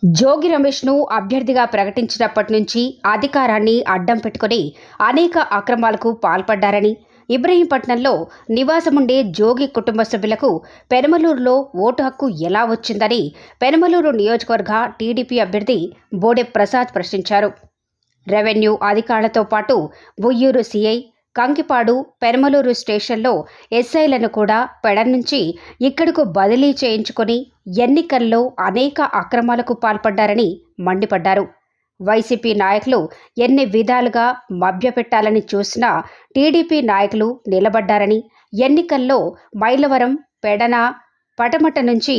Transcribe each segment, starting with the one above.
జోగి రమేష్ను అభ్యర్థిగా ప్రకటించినప్పటి నుంచి అధికారాన్ని అడ్డం పెట్టుకుని అనేక అక్రమాలకు పాల్పడ్డారని, ఇబ్రహీంపట్నంలో నివాసముండే జోగి కుటుంబ సభ్యులకు పెనమలూరులో ఓటు హక్కు ఎలా వచ్చిందని పెనమలూరు నియోజకవర్గ టీడీపీ అభ్యర్థి బోడె ప్రసాద్ ప్రశ్నించారు. రెవెన్యూ అధికారులతో పాటు ఉయ్యూరు సీఐ, కంకిపాడు, పెనమలూరు స్టేషన్లో ఎస్ఐలను కూడా పెడ నుంచి ఇక్కడకు బదిలీ చేయించుకొని ఎన్నికల్లో అనేక అక్రమాలకు పాల్పడ్డారని మండిపడ్డారు. వైసీపీ నాయకులు ఎన్ని విధాలుగా మభ్యపెట్టాలని చూసినా టీడీపీ నాయకులు నిలబడ్డారని, ఎన్నికల్లో మైలవరం, పెడన, పటమట నుంచి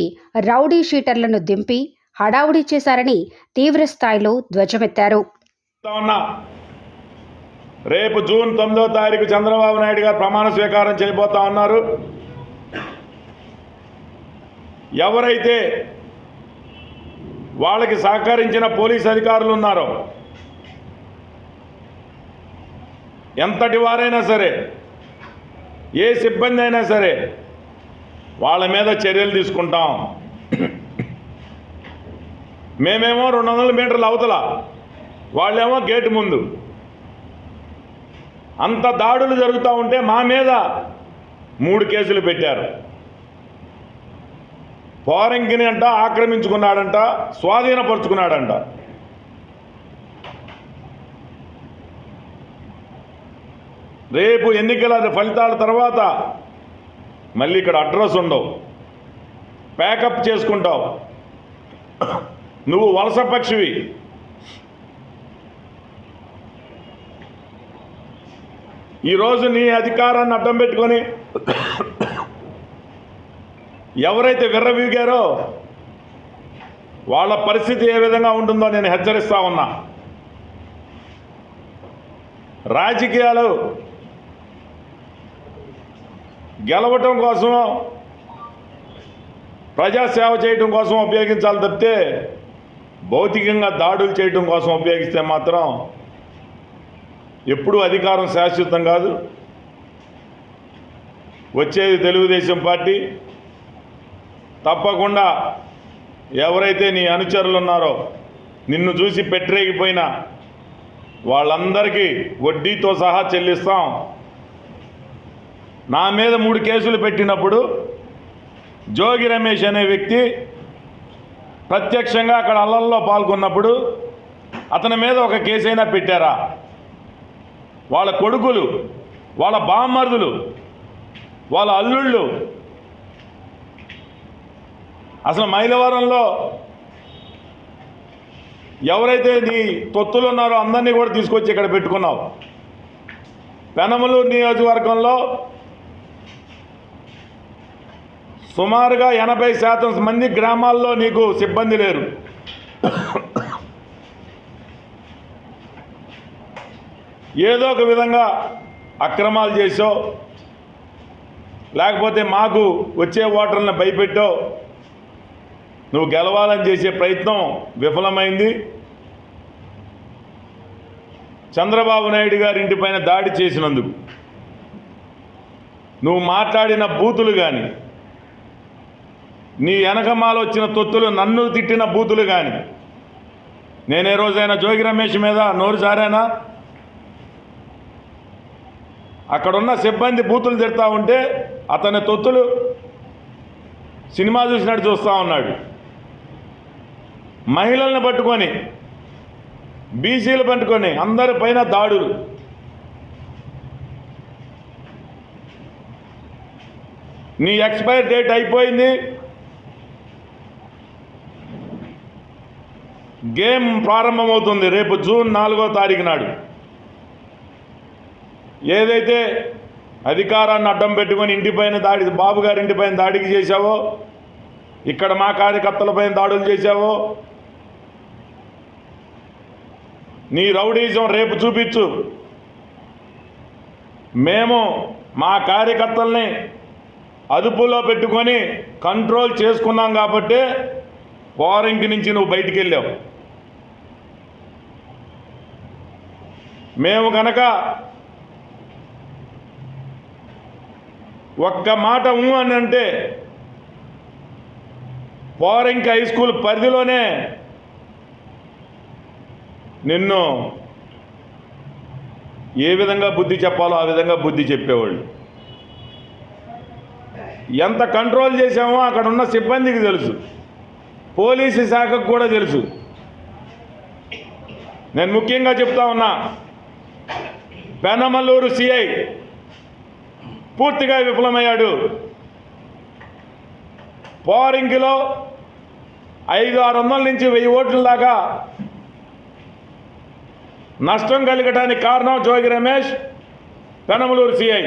రౌడీ షీటర్లను దింపి హడావుడి చేశారని తీవ్రస్థాయిలో ధ్వజమెత్తారు. రేపు జూన్ 9వ తారీఖు చంద్రబాబు నాయుడు గారు ప్రమాణ స్వీకారం చేయబోతా ఉన్నారు. ఎవరైతే వాళ్ళకి సహకరించిన పోలీస్ అధికారులు ఉన్నారో, ఎంతటి వారైనా సరే, ఏ సిబ్బంది అయినా సరే, వాళ్ళ మీద చర్యలు తీసుకుంటాం. మేమేమో 200 మీటర్ల అవతల, వాళ్ళేమో గేటు ముందు. అంత దాడులు జరుగుతూ ఉంటే మా మీద 3 కేసులు పెట్టారు. పోరంకిని అంట ఆక్రమించుకున్నాడంట, స్వాధీనపరుచుకున్నాడంట. రేపు ఎన్నికల ఫలితాల తర్వాత మళ్ళీ ఇక్కడ అడ్రస్ ఉండవు, ప్యాకప్ చేసుకుంటావు. నువ్వు వలస పక్షివి. ఈరోజు నీ అధికారాన్ని అడ్డం పెట్టుకొని ఎవరైతే విర్రవీగారో వాళ్ళ పరిస్థితి ఏ విధంగా ఉంటుందో నేను హెచ్చరిస్తా ఉన్నా. రాజకీయాలు గెలవటం కోసం, ప్రజాసేవ చేయటం కోసం ఉపయోగించాలి తప్పితే భౌతికంగా దాడులు చేయటం కోసం ఉపయోగిస్తే మాత్రం ఎప్పుడూ అధికారం శాశ్వతం కాదు. వచ్చేది తెలుగుదేశం పార్టీ. తప్పకుండా ఎవరైతే నీ అనుచరులు ఉన్నారో, నిన్ను చూసి పెట్టరేగిపోయినా వాళ్ళందరికీ వడ్డీతో సహా చెల్లిస్తాం. నా మీద 3 కేసులు పెట్టినప్పుడు జోగి రమేష్ అనే వ్యక్తి ప్రత్యక్షంగా అక్కడ అల్లల్లో పాల్గొన్నప్పుడు అతని మీద ఒక కేసైనా పెట్టారా? వాళ్ళ కొడుకులు, వాళ్ళ బామ్మర్దులు, వాళ్ళ అల్లుళ్ళు, అసలు మైలవరంలో ఎవరైతే నీ తొత్తులు ఉన్నారో అందరినీ కూడా తీసుకొచ్చి ఇక్కడ పెట్టుకున్నావు. పెనమలూరు నియోజకవర్గంలో సుమారుగా 80% మంది గ్రామాల్లో నీకు సిబ్బంది లేరు. ఏదో ఒక విధంగా అక్రమాలు చేసో, లేకపోతే మాకు వచ్చే ఓటర్లను భయపెట్టో నువ్వు గెలవాలని చేసే ప్రయత్నం విఫలమైంది. చంద్రబాబు నాయుడు గారి ఇంటిపైన దాడి చేసినందుకు నువ్వు మాట్లాడిన బూతులు కానీ, నీ వెనకమాల వచ్చిన తొత్తులు నన్ను తిట్టిన బూతులు కానీ, నేనే రోజైనా జోగి రమేష్ మీద నోరు జారానా? అక్కడున్న సిబ్బంది బూతులు తిడతా ఉంటే అతని తొత్తులు సినిమా చూసినట్టు చూస్తూ ఉన్నాడు. మహిళలను పట్టుకొని, బీసీలు పట్టుకొని అందరి పైన దాడులు. నీ ఎక్స్పైర్ డేట్ అయిపోయింది. గేమ్ ప్రారంభమవుతుంది రేపు జూన్ 4వ తారీఖు నాడు. ఏదైతే అధికారాన్ని అడ్డం పెట్టుకొని ఇంటిపైన దాడి, బాబు గారి ఇంటిపైన దాడికి చేశావో, ఇక్కడ మా కార్యకర్తలపైన దాడులు చేశావో, నీ రౌడీజం రేపు చూపించు. మేము మా కార్యకర్తల్ని అదుపులో పెట్టుకొని కంట్రోల్ చేసుకున్నాం కాబట్టి పోరంకి నుంచి నువ్వు బయటికి వెళ్ళావు. మేము కనుక ఒక్క మాట అని అంటే పోరంకి హై స్కూల్ పరిధిలోనే నిన్ను ఏ విధంగా బుద్ధి చెప్పాలో ఆ విధంగా బుద్ధి చెప్పేవాళ్ళు. ఎంత కంట్రోల్ చేశామో అక్కడ ఉన్న సిబ్బందికి తెలుసు, పోలీసు శాఖకు కూడా తెలుసు. నేను ముఖ్యంగా చెప్తా ఉన్నా, పెనమలూరు సిఐ పూర్తిగా విఫలమయ్యాడు. పోరింకిలో 500-600 నుంచి 1000 ఓట్ల దాకా నష్టం కలగడానికి కారణం జోగి రమేష్, పెనమలూరు సిఐ.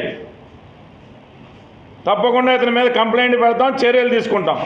తప్పకుండా ఇతని మీద కంప్లైంట్ పెడతాం, చర్యలు తీసుకుంటాం.